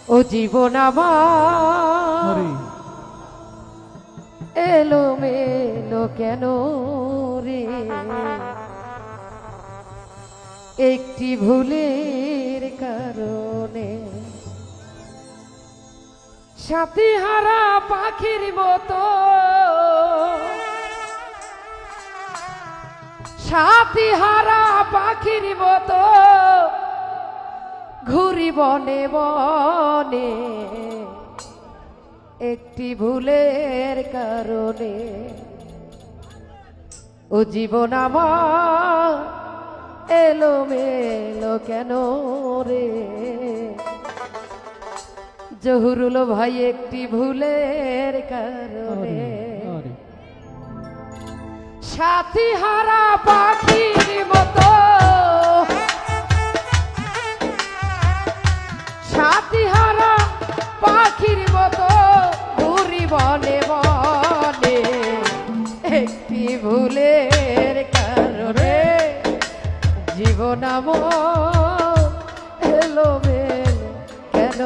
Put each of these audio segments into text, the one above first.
ও জীবন আমার এলো মেলো কেন রে, একটি ভুলের কারণে। সাথী হারা পাখির মতো, সাথী হারা পাখির মতো ঘুরি বনে বনে, একটি ভুলের কারণে। ও জীবন আমার এলো মেলো কেন রে, জহুরুল ভাই একটি ভুলের কারণে। সাথী হারা পাখির মতো, সাথী হারা পাখির মতো ঘুরি বনে বনে, একটি ভুলের কারণে জীবন আমার এলো মেলো কেন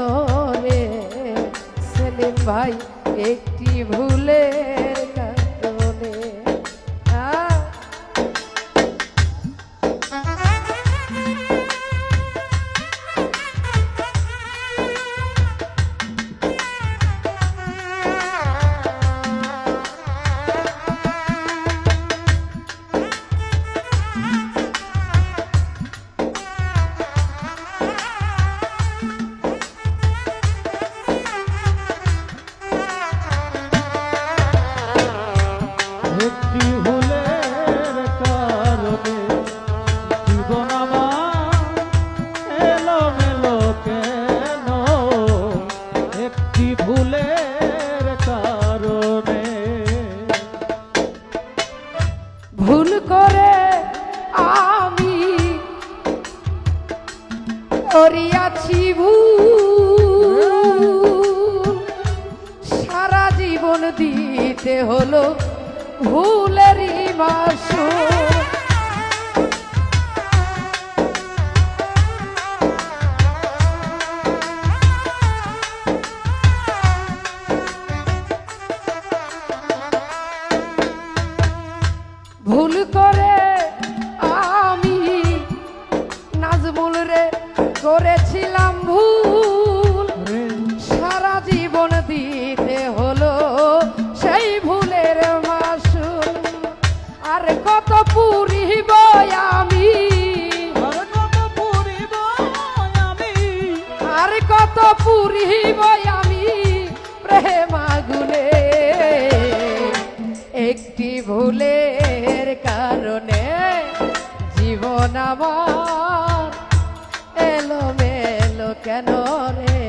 রে। সেলিম ভাই একটি ভুলের কারণে। ভুল করে আমি করিয়াছি ভুল, সারা জীবন দিতে হলো ভুলেরই মাসুল। ভুল করে আমি নাজমুল রে করেছিলাম ভুল, সারা জীবন দিতে হলো সেই ভুলের মাসুল। আর কত পুরিব আমি, আর কত পুরিব আমি প্রেম আগুনে, একটি ভুলের কারণে জীবন আমার এলো মেলো কেন রে,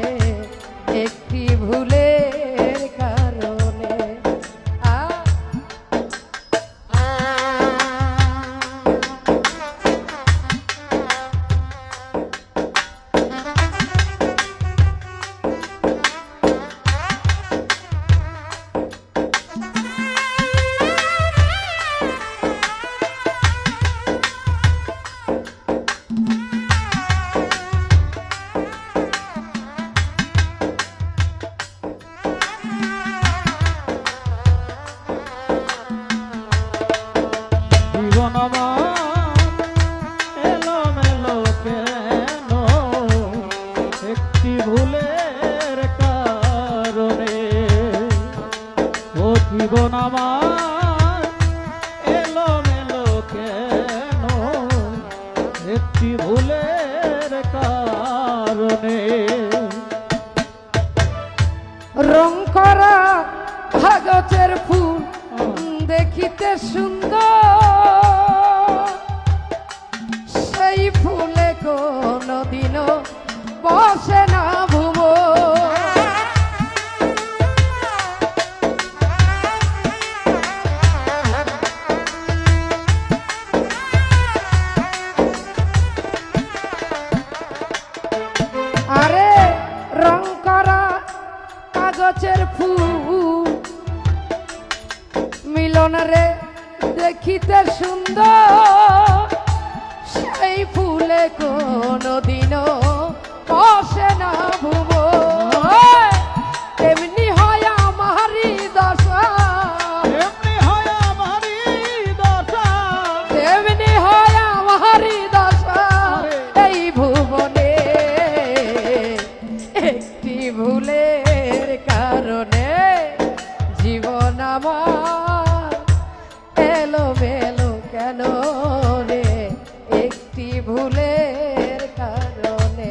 একটি ভুলের কারণে। জীবন আমার এলো মেলো কেন, একটি ভুলের কারণে। রং করা কাগজের ফুল দেখিতে সুন্দর, সেই ফুলে কোনদিনও বসে না ভুবন। আরে রং করা কাগজের ফুল মিলন রে দেখিতে সুন্দর, সেই ফুলে কোনদিনও বসে না ভুবন। ভুলের কারণে জীবন আমার এলোমেলো কেন রে, একটি ভুলের কারণে।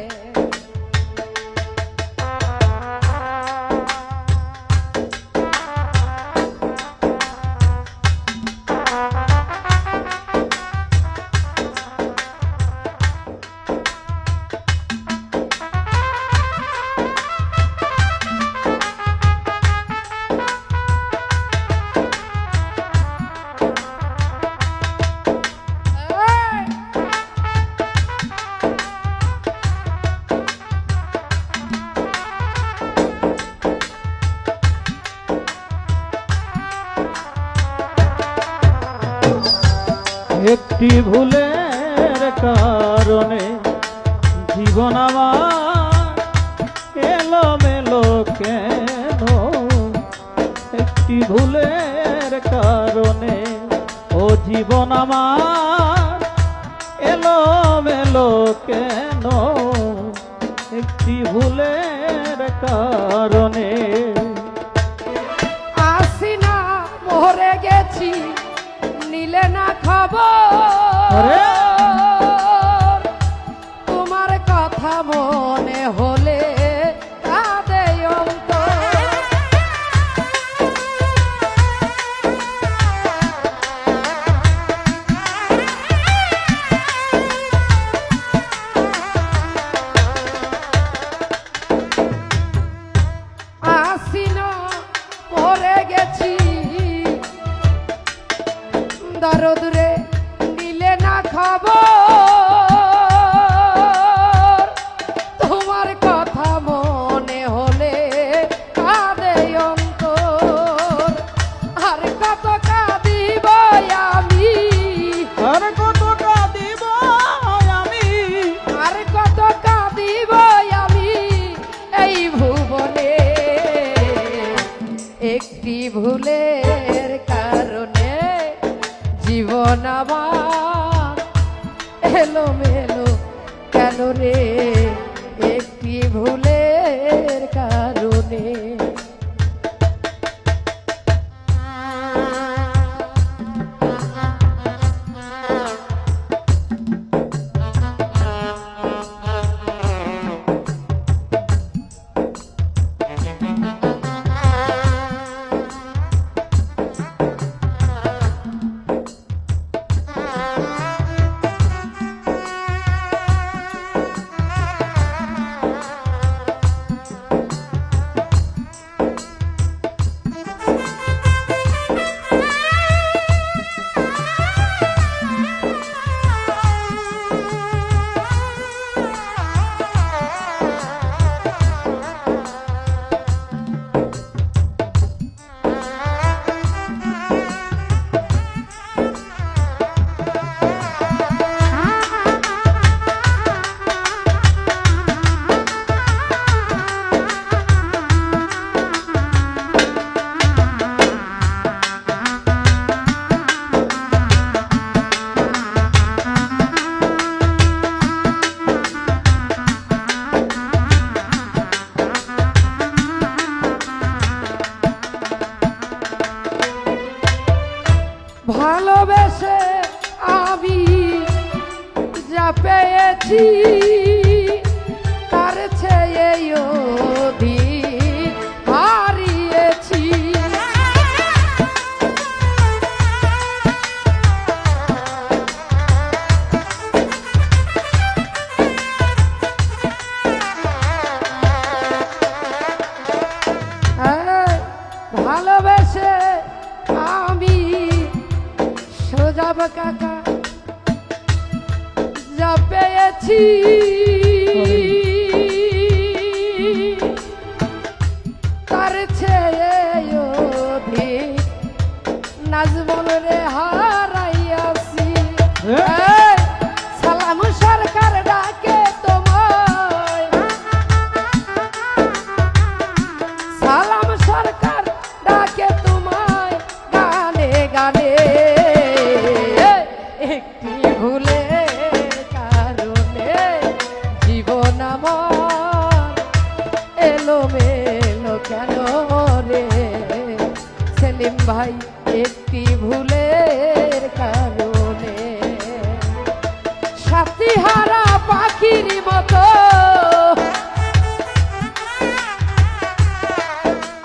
একটি ভুলের কারণে জীবন আমার এলোমেলো কেন, একটি ভুলের কারণে ও জীবন আমার এলোমেলো কেন, একটি ভুলের কারণে। আসি না মরে গেছি নিলে না খবর, তোমার কথা মনে হলে কাঁদে অন্তর। আসি না মরে গেছি দরদ রে নিলে না খবর, তোমার কথা মনে হলে কাঁদে অন্তর। আর কত কাঁদিব আমি, আর কত কাঁদিব আমি, আর কত কাঁদিব আমি এই ভুবনে, একটি ভুলের কারণে জীবন আমার এলোমেলো কেন রে, একটি ভুলের কারণে। ভালোবেসে আমি যা পেয়েছি তার চেয়ে অধিক হারিয়েছি। ভালোবেসে আমি সোজাব কাকা যা পেয়েছি তার চেয়ে অধিক নাজমল রে হারাইয়াছি। সালাম সরকার ডাকে তোমায়, সালাম সরকার ডাকে তোমায় গানে গানে, একটি ভুলের কারণে জীবন আমার রহিম ভাই একটি ভুলের কারণে সাথী হারা পাখির মতো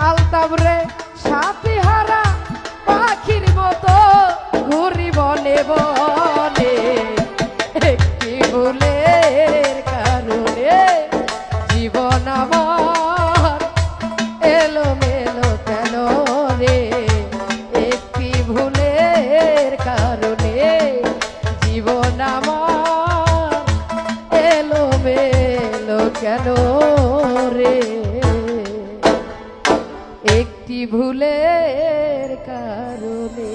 আলতাবরে সাথী হারা পাখির মতো ঘুরি বনে বনে একটি ভুলের কারণে জীবন আমার এলোমেলো কেন রে একটি ভুলের কারণে জীবন আমার এলোমেলো কেন রে একটি ভুলের কারণে